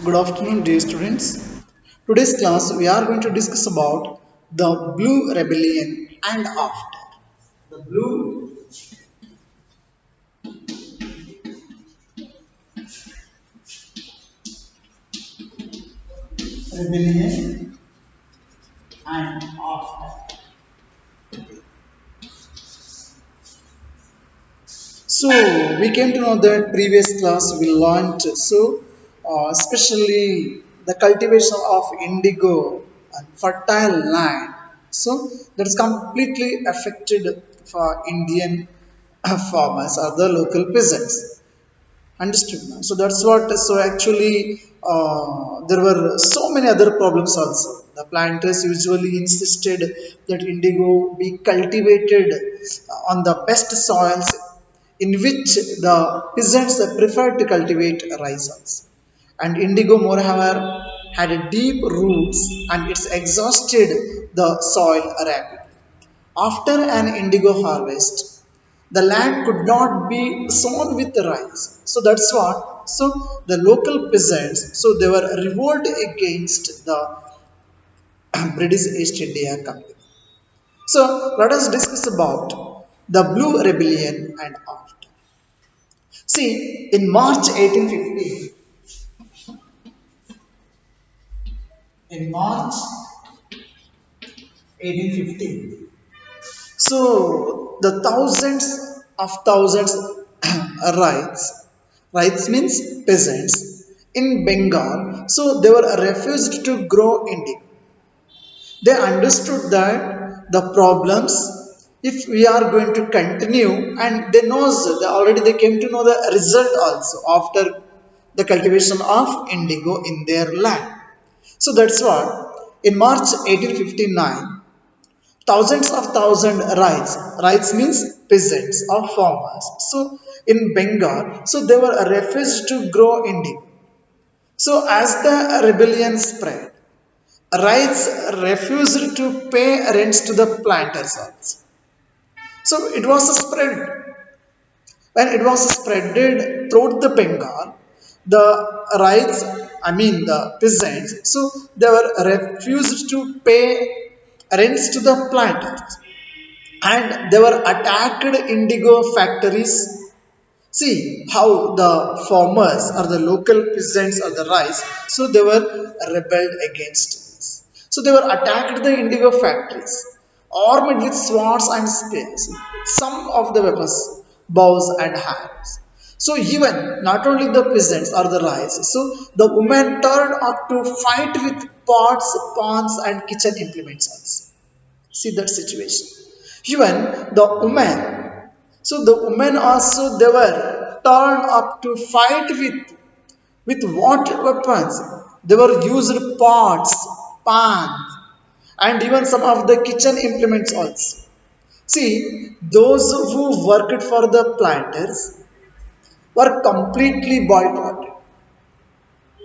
Good afternoon, dear students. Today's class we are going to discuss about the Blue Rebellion and after. The Blue Rebellion and after. So we came to know that previous class we learned especially the cultivation of indigo and fertile land. So that's completely affected for Indian farmers or the local peasants. Understood. So that's what. So actually, there were so many other problems also. The planters usually insisted that indigo be cultivated on the best soils, in which the peasants preferred to cultivate rice also. And indigo, moreover, had a deep roots and it's exhausted the soil rapidly. After an indigo harvest, the land could not be sown with rice. So that's what. So the local peasants, so they were revolt against the British East India Company. So let us discuss about the Blue Rebellion and after. See, in March 1815, in March 1815, so the thousands rights means peasants in Bengal. So they were refused to grow indigo. They understood that the problems, if we are going to continue, and they already they came to know the result also after the cultivation of indigo in their land. So that's what in March 1859 thousands of rights means peasants or farmers, so in Bengal, so they were refused to grow indigo. So as the rebellion spread, rights refused to pay rents to the planters also. So it was spread. When it was spreaded throughout the Bengal, the rights, I mean the peasants, so they were refused to pay rents to the planters, and they were attacked indigo factories. See how the farmers or the local peasants or the rice, so they were rebelled against this. So they were attacked the indigo factories, armed with swords and spears, some of the weapons, bows and arrows. So even not only the peasants or the rice, so the women turned up to fight with pots, pans and kitchen implements also. See that situation. Even the women, so the women also they were turned up to fight with what weapons? They were used pots, pans, and even some of the kitchen implements also. See, those who worked for the planters were completely boycotted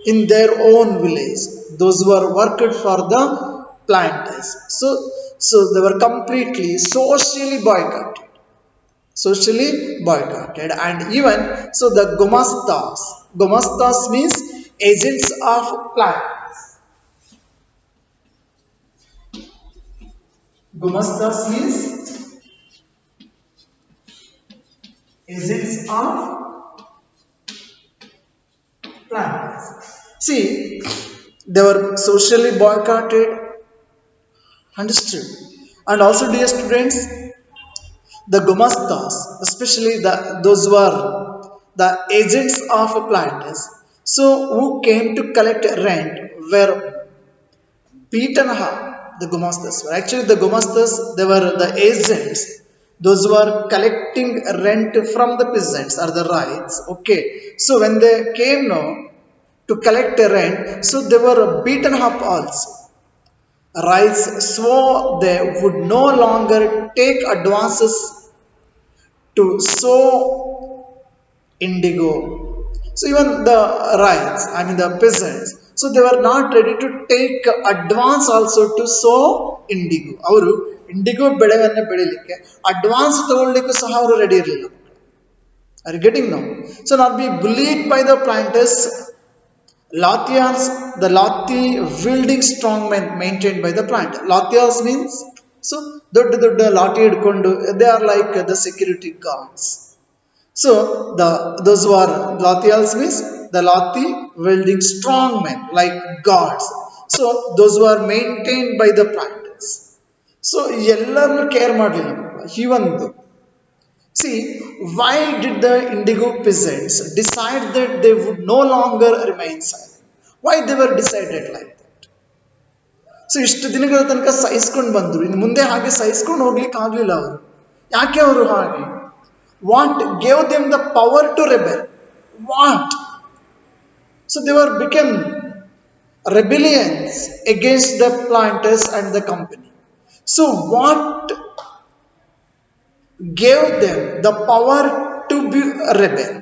in their own village. Those who were worked for the planters, so they were completely socially boycotted, and even so the gomastas means agents of planters. Gomastas means agents of planters. See, they were socially boycotted. Understood. And also, dear students, the gumastas, especially those who are the agents of planters, so who came to collect rent, were beaten up. The gumastas were actually the gumastas. They were the agents. Those who are collecting rent from the peasants or the rights. Okay, so when they came now to collect rent, so they were beaten up also. Rights swore they would no longer take advances to sow indigo. So even the rights, I mean the peasants, so they were not ready to take advance also to sow indigo. ಅವರು IndiGo ಬೆಳೆಯನ್ನು ಬೆಳಿಲಿಕ್ಕೆ advance ತಗೊಳ್ಳಿಕ್ಕೂ ಸಹ ಅವರು ready ಇರಲಿಲ್ಲ. Are you getting now? So not be bullied by the planters, Lathians, the Lathi wielding strongmen maintained by the plant. Lathians means so ದೊಡ್ಡ ಲಾಠಿ ಹಿಡ್ಕೊಂಡು they are like the security guards. So the those who are Lathials means the Lathi wielding strong men like guards. So those who are maintained by the planters. So ಎಲ್ಲರನ್ನು care ಮಾಡಲಿಲ್ಲ ಇವಂದು. See, why did the Indigo peasants decide that they would no longer remain silent? Why they were decided like that? So ಇಷ್ಟು ದಿನಗಳ ತನಕ ಸಹಿಸ್ಕೊಂಡು ಬಂದರು, ಇನ್ನು ಮುಂದೆ ಹಾಗೆ ಸಹಿಸ್ಕೊಂಡು ಹೋಗ್ಲಿಕ್ಕೆ ಆಗ್ಲಿಲ್ಲ ಅವರು. ಯಾಕೆ ಅವರು ಹಾಗೆ? What gave them the power to rebel? What? So they were become rebellions against the planters and the company. So what gave them the power to be a rebel?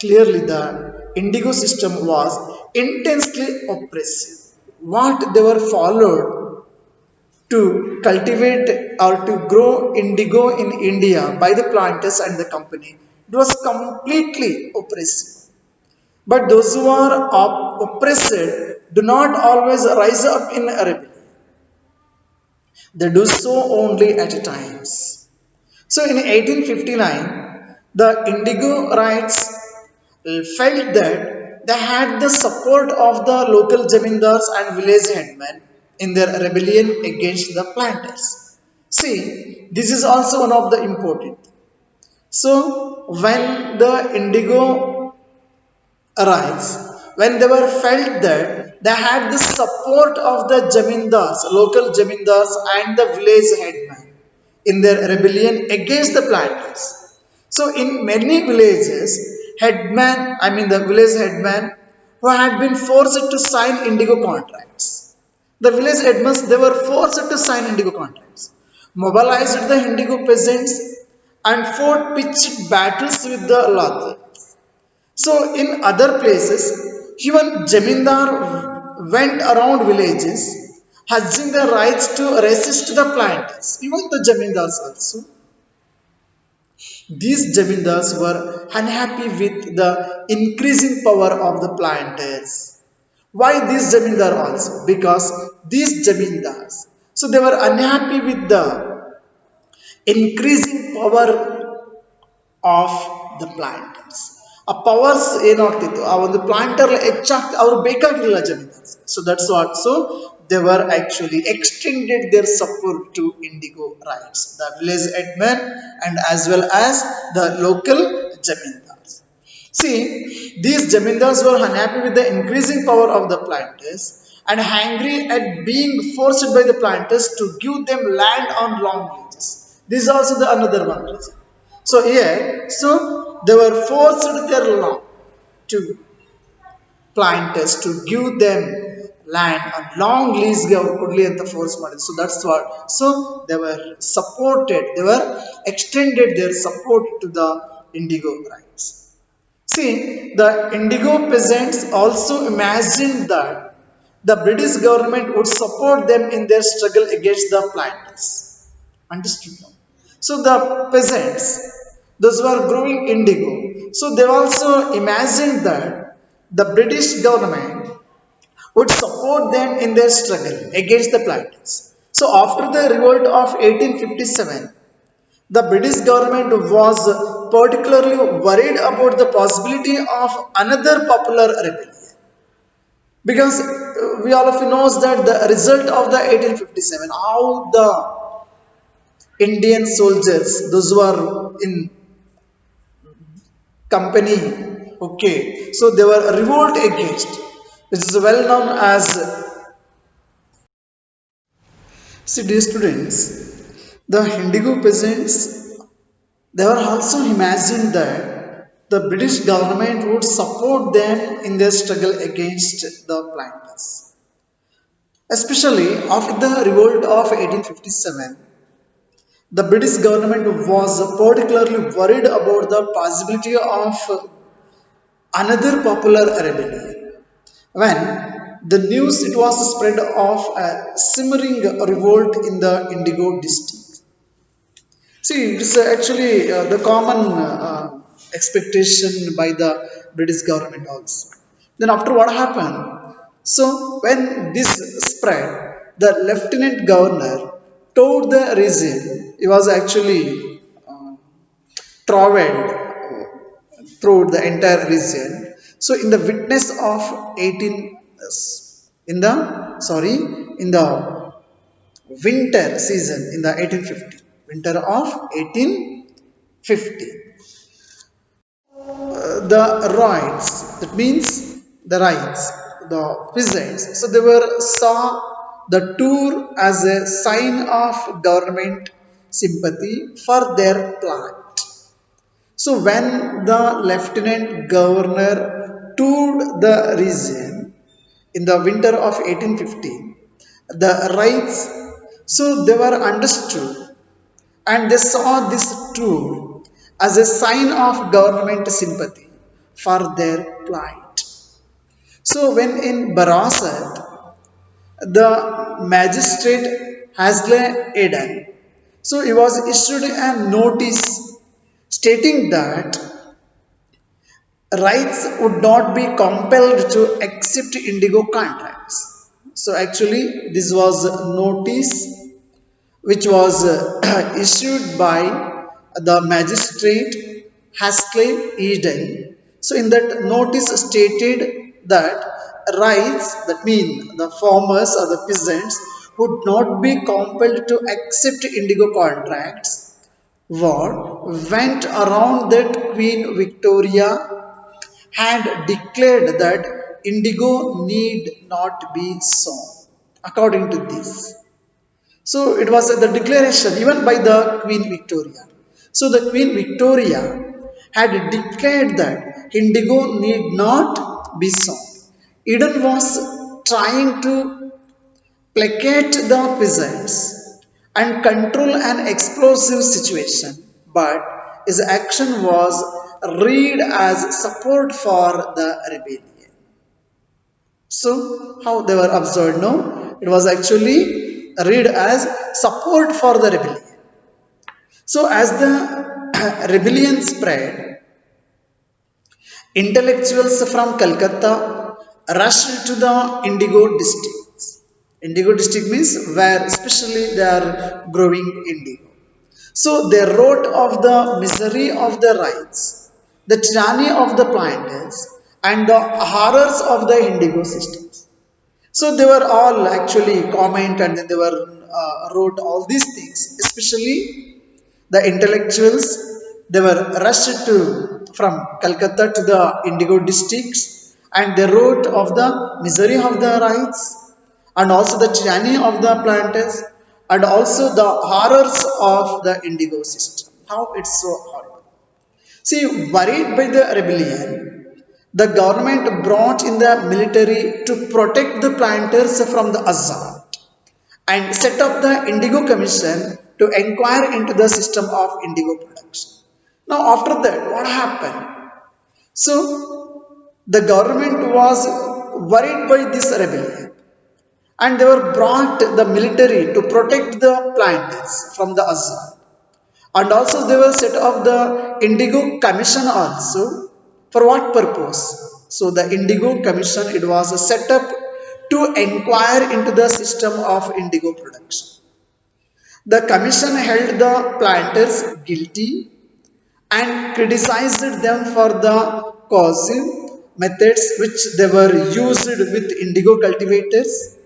Clearly, the Indigo system was intensely oppressive. What they were followed to cultivate or to grow indigo in India by the planters and the company, it was completely oppressive. But those who are oppressed do not always rise up in a rebellion. They do so only at times. So in 1859, the Indigo Rights felt that they had the support of the local zamindars and village headmen in their rebellion against the planters. See, this is also one of the important. So when the Indigo Rights, when they were felt that they had the support of the zamindars, local zamindars and the village headmen in their rebellion against the planters. So in many villages, headman, I mean the village headman who had been forced to sign indigo contracts. The village headmen, they were forced to sign indigo contracts, mobilized the indigo peasants and fought pitched battles with the Lathi. So in other places, even Jamindar went around villages, urging the rights to resist the planters. Even the Jamindars also. These Jamindars were unhappy with the increasing power of the planters. Why these Jamindar also? Because these Jamindars, so they were unhappy with the increasing power of the planters. ಆ powers ಏನಾಗ್ತಿತ್ತು, ಆ ಒಂದು planter ಹೆಚ್ಚಾಗ್ತಿ ಅವ್ರು ಬೇಕಾಗಿರಲಿಲ್ಲ zamindars. So that's what, so they were actually extended their support to indigo ryots, the village headmen and as well as the local zamindars. See, these zamindars were unhappy with the increasing power of the planters and angry at being forced by the planters to give them land on long leases. This is also the another one reason. So here, so they were forced their law to planters to give them land on long lease ಕೊಡ್ಲಿ ಅಂತ force ಮಾಡಿದ್ರು. So that's what. So they were supported, they were extended their support to the indigo rights. See, the indigo peasants also imagined that the British government would support them in their struggle against the planters. Understood now? So the peasants, those who are growing indigo, so they also imagined that the British government would support them in their struggle against the planters. So after the revolt of 1857, the British government was particularly worried about the possibility of another popular rebellion. Because we all of you knows that the result of the 1857, how the Indian soldiers, those who are in company, okay, so they were revolt against, which is well known as. See, dear students, the indigo peasants, they were also imagined that the British government would support them in their struggle against the planters. Especially after the revolt of 1857, the British government was particularly worried about the possibility of another popular rebellion. When the news it was spread of a simmering revolt in the Indigo district. See, it's actually the common expectation by the British government also. Then after what happened? So when this spread, the lieutenant governor told the regime, he was actually traveled through the entire region. So in the witness of 18 in the sorry in the winter season in the 1850, winter of 1850, the rights, that means the rights, the peasants, so they were saw the tour as a sign of government sympathy for their plight. So when the lieutenant governor toured the region in the winter of 1815, the rights, so they were understood and they saw this tour as a sign of government sympathy for their plight. So when in Barasat, the magistrate Hasley Eden, so he was issued a notice stating that rights would not be compelled to accept indigo contracts. So actually this was a notice which was issued by the magistrate Haskell Eden. So in that notice stated that rights, that mean the farmers or the peasants, would not be compelled to accept indigo contracts. What went around that Queen Victoria had declared that indigo need not be sown. According to this, so it was the declaration even by the Queen Victoria. So the Queen Victoria had declared that indigo need not be sown. Eden was trying to placate the peasants and control an explosive situation, but his action was read as support for the rebellion. So how they were observed? No, it was actually read as support for the rebellion. So as the rebellion spread, intellectuals from Calcutta rushed to the Indigo districts. Indigo district means where especially they are growing indigo. So they wrote of the misery of the rights, the tyranny of the planters, and the horrors of the indigo systems. So they were all actually comment and then they were wrote all these things, especially the intellectuals. They were rushed to from Calcutta to the Indigo districts and they wrote of the misery of the rights and also the tyranny of the planters and also the horrors of the indigo system. How it's so horrible. See, worried by the rebellion, the government brought in the military to protect the planters from the assault and set up the Indigo Commission to inquire into the system of indigo production. Now, after that, what happened? So, the government was worried by this rebellion and they were brought the military to protect the planters from the assault. And also they will set up the Indigo Commission also. For what purpose? So the Indigo Commission, it was set up to inquire into the system of indigo production. The commission held the planters guilty and criticized them for the coercive methods which they were used with indigo cultivators,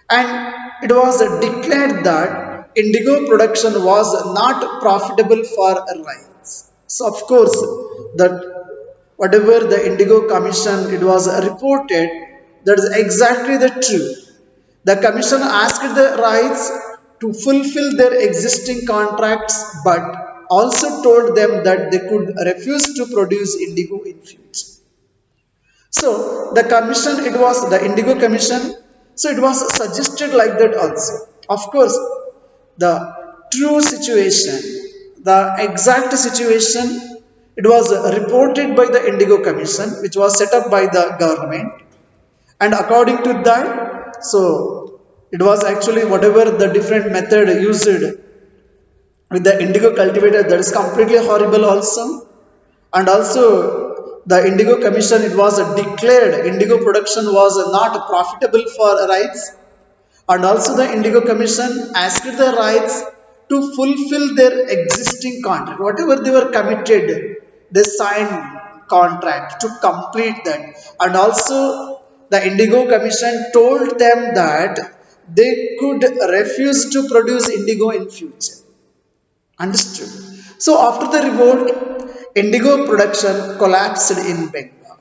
and it was declared that indigo production was not profitable for rights. So of course that whatever the indigo commission it was reported, that is exactly the truth. The commission asked the rights to fulfill their existing contracts but also told them that they could refuse to produce indigo in future. So the commission, it was the Indigo Commission. So it was suggested like that also. Of course, the true situation, the exact situation, it was reported by the Indigo Commission, which was set up by the government. And according to that, so it was actually whatever the different method used with the indigo cultivator, that is completely horrible also. And also The Indigo Commission, it was declared indigo production was not profitable for rights, and also the Indigo Commission asked the rights to fulfill their existing contract. Whatever they were committed, they signed contract to complete that. And also the Indigo Commission told them that they could refuse to produce indigo in future. Understood. So after the revolt, indigo production collapsed in Bengal.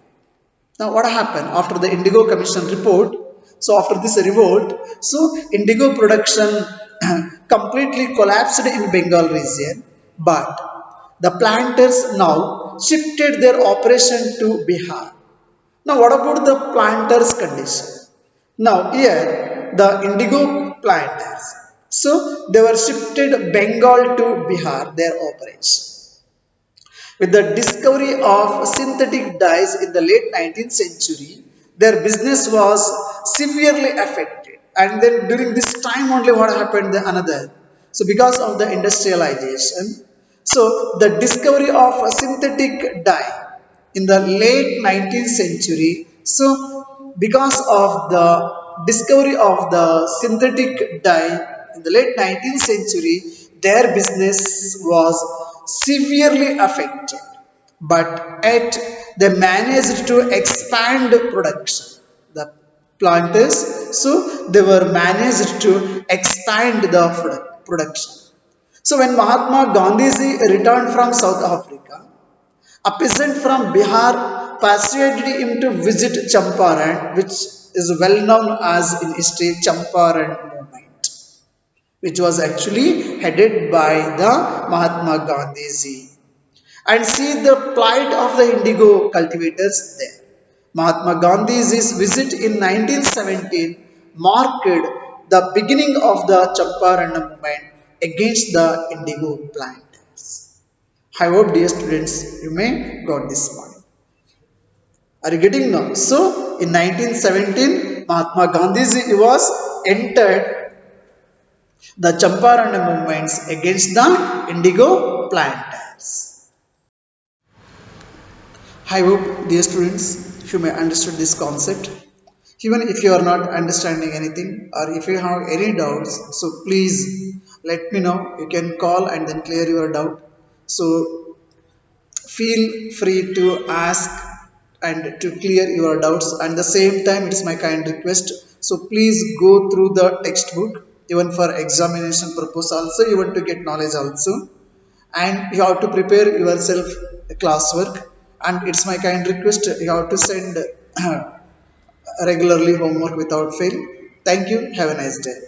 Now, what happened after the Indigo Commission report? So, after this revolt, so indigo production completely collapsed in Bengal region, but the planters now shifted their operation to Bihar. Now, what about the planters' condition? Now, here the indigo planters, so they were shifted Bengal to Bihar, their operation. With the discovery of synthetic dyes in the late 19th century, their business was severely affected. And then during this time only what happened the another. So because of the industrialization, so the discovery of a synthetic dye in the late 19th century, so because of the discovery of the synthetic dye in the late 19th century, their business was severely affected, but yet they managed to expand production. The planters, so they were managed to expand the production. So when Mahatma Gandhiji returned from South Africa, a peasant from Bihar persuaded him to visit Champaran, which is well known as in history Champaran movement, which was actually headed by the Mahatma Gandhiji, and see the plight of the indigo cultivators there. Mahatma Gandhi's visit in 1917 marked the beginning of the Champaran movement against the indigo planters. I hope, dear students, you may got this point. Are you getting now? So, in 1917, Mahatma Gandhiji was entered the Champaran movements against the indigo planters. I hope, dear students, you may understood this concept. Even if you are not understanding anything or if you have any doubts, so please let me know. You can call and then clear your doubt. So feel free to ask and to clear your doubts. And the same time, it's my kind request. So please go through the textbook even for examination purpose also. You want to get knowledge also, and you have to prepare yourself a classwork. And it's my kind request, you have to send regularly homework without fail. Thank you. Have a nice day.